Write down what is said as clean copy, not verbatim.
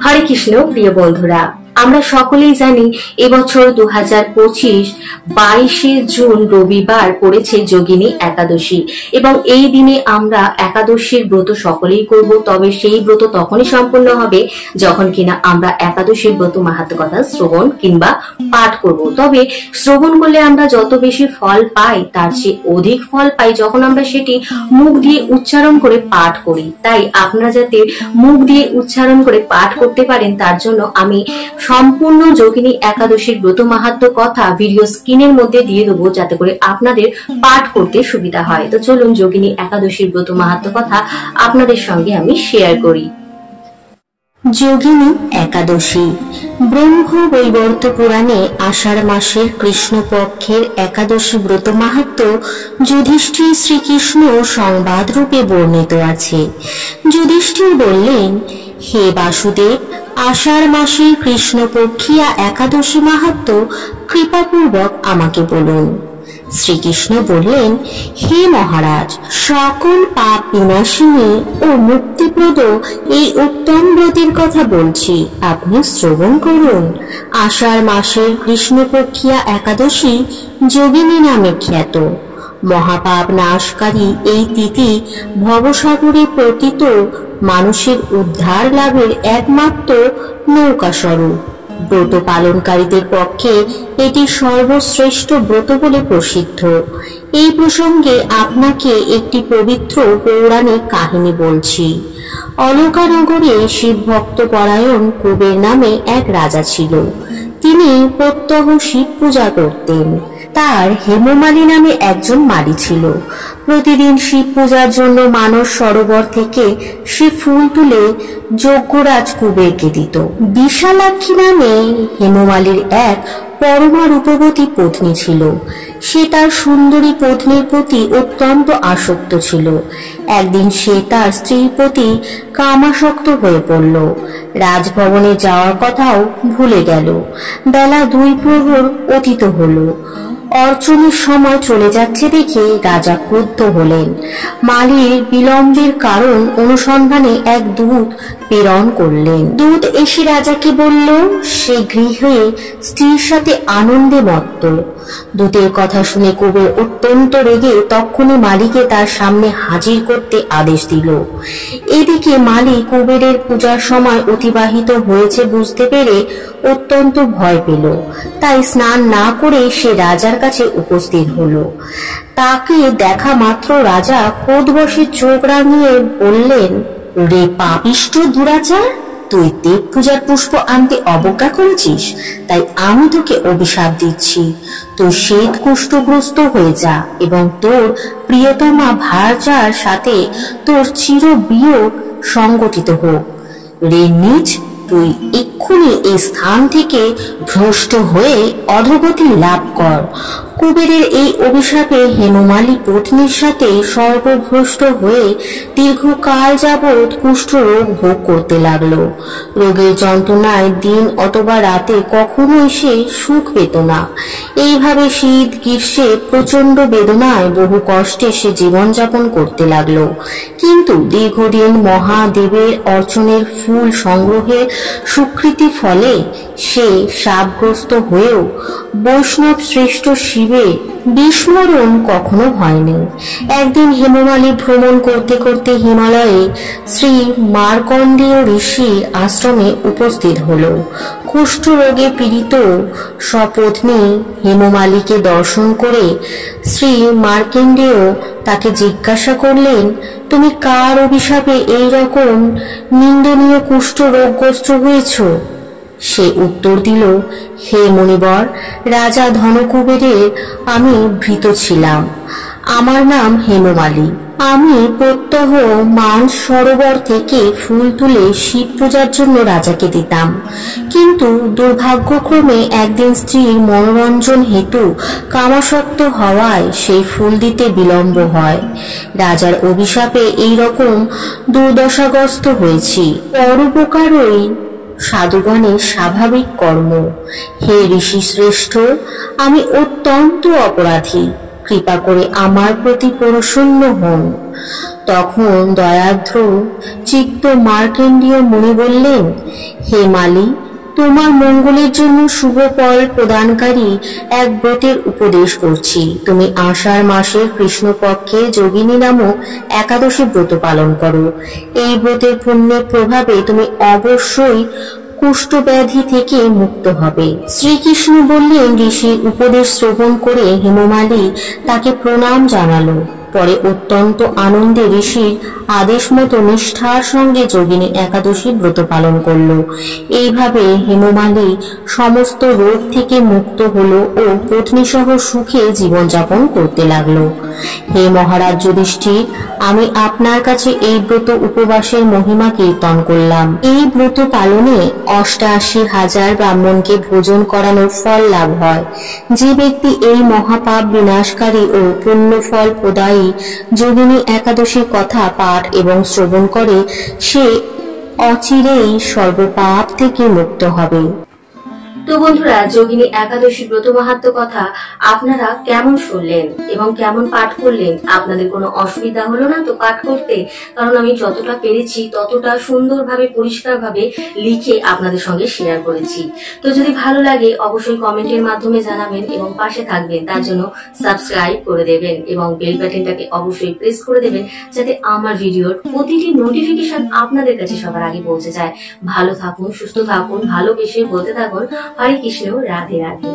হরে কৃষ্ণ প্রিয় বন্ধুরা, আমরা সকলেই জানি এবছর 2025 22শে জুন রবিবার পড়েছে যোগিনী একাদশী এবং এই দিনে আমরা একাদশীর ব্রত সকলেই করব। তবে সেই ব্রত তখনই সম্পূর্ণ হবে যখন কিনা আমরা একাদশীর ব্রত মাহাত্ম্য কথা শ্রবণ কিংবা পাঠ করব। তবে শ্রবণ করলে আমরা যত বেশি ফল পাই তার চেয়ে অধিক ফল পাই যখন আমরা সেটি মুখ দিয়ে উচ্চারণ করে পাঠ করি। তাই আপনারা যাতে মুখ দিয়ে উচ্চারণ করে পাঠ করতে পারেন তার জন্য আমি সম্পূর্ণ যোগিনী একাদশীর ব্রত মাহাত্ম্য কথা ভিডিও স্ক্রিনের মধ্যে দিয়ে দেবো, যাতে করে আপনাদের পাঠ করতে সুবিধা হয়। তো চলুন যোগিনী একাদশীর ব্রত মাহাত্ম্য কথা আপনাদের সঙ্গে আমি শেয়ার করি। যোগিনী একাদশী ব্রহ্মবৈবর্ত পুরাণে আষাঢ় মাসের কৃষ্ণপক্ষের একাদশী ব্রত মাহাত্ম্য যুধিষ্ঠির শ্রীকৃষ্ণ সংবাদ রূপে বর্ণিত আছে। যুধিষ্ঠির বললেন, হে বাসুদেব, আষাঢ় মাসের কৃষ্ণপক্ষিয়া একাদশী মাহাত্ম্য কৃপাপূর্বক আমাকে বলুন। শ্রীকৃষ্ণ বললেন, হে মহারাজ, সকল পাপ বিনাশিনী ও মুক্তিপ্রদ এই উত্তম ব্রতের কথা বলছি, আপনি শ্রবণ করুন। আষাঢ় মাসের কৃষ্ণপক্ষিয়া একাদশী যোগিনী নামে খ্যাত। মহাপাপ নাশকারী এই তিথি ভবসাগরে পতিত মানুষের উদ্ধার লাভের একমাত্র নৌকা স্বরূপ। ব্রত পালনকারীদের পক্ষে এটি সর্বশ্রেষ্ঠ ব্রত বলে প্রসিদ্ধ। এই প্রসঙ্গে আপনাকে একটি পবিত্র পৌরাণিক কাহিনী বলছি। অলকানগরে শিব ভক্ত পরায়ণ কুবের নামে এক রাজা ছিল। তিনি প্রত্যহ শিব পূজা করতেন। তার হেমমালী নামে একজন মালী ছিল। প্রতিদিন শিব পূজার জন্য মানস সরোবর থেকে সে ফুল তুলে যজ্ঞরাজ কুবেরকে দিত। বিশালাক্ষী নামে হেমমালীর এক পরমা রূপবতী পত্নী ছিল। সে তার সুন্দরী পত্নীর প্রতি অত্যন্ত আসক্ত ছিল। একদিন সে তার স্ত্রীর প্রতি কামাসক্ত হয়ে পড়ল। রাজভবনে যাওয়ার কথাও ভুলে গেল। বেলা 2 প্রহর অতীত হলো। অর্চনের সময় চলে যাচ্ছে দেখে রাজা ক্রুদ্ধ হলেন। মালির বিলম্বের কারণ অনুসন্ধানে এক দূত প্রেরণ করলেন। দূত এসে রাজাকে বলল সে গৃহে স্ত্রীর সাথে আনন্দে মত্ত। দূতের কথা শুনে কুবের অত্যন্ত রেগে তক্ষুনি মালিকে তার সামনে হাজির করতে আদেশ দিল। এদিকে মালি কুবেরের পূজার সময় অতিবাহিত হয়েছে বুঝতে পেরে অত্যন্ত ভয় পেল। তাই স্নান না করে সে রাজার কাছে উপস্থিত হলো। তাকে দেখা মাত্র রাজা ক্রোধবশে চোখ রাঙিয়ে বললেন, রে পাপিষ্ঠ দুরাচার, তুই দেব পূজার পুষ্প আনতে অবজ্ঞা করেছিস, তাই আমি তোকে অভিশাপ দিচ্ছি। তুই শ্বেত কুষ্ঠগ্রস্ত হয়ে যা এবং তোর প্রিয়তমা ভার্যার সাথে তোর চির বিয়োগ সংগঠিত হোক। রে নীচ, তুই এক্ষুনি এই স্থান থেকে ভ্রষ্ট হয়ে অধোগতি লাভ কর। কুবেরের এই অভিশাপে হেমমালী পত্নীর সাথে সর্বভ্রষ্ট হয়ে দীর্ঘকাল যাবৎ কুষ্ঠরোগ ভোগ করতে লাগলো। রোগের যন্ত্রণায় দিন অথবা রাতে কখনোই সে সুখ পেত না। এইভাবে শীত গ্রীষ্মে প্রচন্ড বেদনায় বহু কষ্টে সে জীবনযাপন করতে লাগলো। কিন্তু দীর্ঘদিন মহাদেবের অর্চনের ফুল সংগ্রহের সুকৃতি ফলে সে শাপগ্রস্ত হয়েও বৈষ্ণব শ্রেষ্ঠ শিবের বিস্মরণ কখনো হয়নি। একদিন হেমমালী ভ্রমণ করতে করতে হিমালয়ে শ্রী মার্কণ্ডেয় ঋষির আশ্রমে উপস্থিত হল। কুষ্ঠরোগে পীড়িত সপত্নী হেমমালীকে দর্শন করে শ্রী মার্কণ্ডেয় তাকে জিজ্ঞাসা করলেন, তুমি কার অভিশাপে এই রকম নিন্দনীয় কুষ্ঠরোগগ্রস্ত হয়েছ? সে উত্তর দিল, হে মুনিবর, রাজা ধনকুবেরের আমি ভৃত্য ছিলাম। আমার নাম হেমমালী। আমি প্রত্যহ মানস সরোবর থেকে ফুল তুলে শিব পূজার জন্য রাজাকে দিতাম। কিন্তু দুর্ভাগ্যক্রমে একদিন স্ত্রীর মনোরঞ্জন হেতু কামাসক্ত হওয়ায় সেই ফুল দিতে বিলম্ব হয়। রাজার অভিশাপে এইরকম দুর্দশাগ্রস্ত হয়েছি। পরোপকারই সাধুগণের স্বাভাবিক কর্ম। হে ঋষি শ্রেষ্ঠ, আমি অত্যন্ত অপরাধী। কৃপা করে আমার প্রতি প্রসন্ন হন। তখন দয়ার্দ্র চিত্ত মার্কেন্ডীয় মুনি বললেন, হে মালি, তোমার মঙ্গলের জন্য শুভ ফল প্রদানকারী এক ব্রতের উপদেশ করছি। তুমি আষাঢ় মাসের কৃষ্ণপক্ষে যোগিনী নামক একাদশী ব্রত পালন করো। এই ব্রতের পুণ্যের প্রভাবে তুমি অবশ্যই কুষ্ঠব্যাধি থেকে মুক্ত হবে। শ্রীকৃষ্ণ বললেন, ঋষির উপদেশ শ্রবণ করে হেমমালী তাকে প্রণাম জানালো। পরে অত্যন্ত আনন্দে ঋষির আদেশ মতো নিষ্ঠার সঙ্গে যোগিনী একাদশী ব্রত পালন করলো। এইভাবে হেমমালী সমস্ত রোগ থেকে মুক্ত হলো ও পত্নী সহ সুখে জীবনযাপন করতে লাগলো। হে মহারাজ যুধিষ্ঠির, আমি আপনার কাছে এই ব্রত উপবাসের মহিমা কীর্তন করলাম। এই ব্রত পালনে ৮৮,০০০ ব্রাহ্মণকে ভোজন করানোর ফল লাভ হয়। যে ব্যক্তি এই মহাপাপ বিনাশকারী ও পুণ্য ফল প্রদায়ী যোগিনী একাদশীর কথা পাঠ এবং শ্রবণ করে, সে অচিরেই সর্বপাপ থেকে মুক্ত হবে। তো বন্ধুরা, যোগিনী একাদশী ব্রত মাহাত্ম্য কথা আপনারা কেমন শুনলেন এবং কেমন পাঠ করলেন? আপনাদের কোনো অসুবিধা হলো না তো পাঠ করতে? কারণ আমি যতটা পেরেছি ততটা সুন্দরভাবে পরিষ্কারভাবে লিখে আপনাদের সঙ্গে শেয়ার করেছি। তো যদি ভালো লাগে অবশ্যই কমেন্টের মাধ্যমে জানাবেন এবং পাশে থাকবেন। তার জন্য সাবস্ক্রাইব করে দেবেন এবং বেল বাটনটাকে অবশ্যই প্রেস করে দেবেন, যাতে আমার ভিডিওর প্রতিটি নোটিফিকেশন আপনাদের কাছে সবার আগে পৌঁছে যায়। ভালো থাকুন, সুস্থ থাকুন, ভালোবেসে বলতে থাকুন হরে কৃষ্ণ, রাধে রাধে।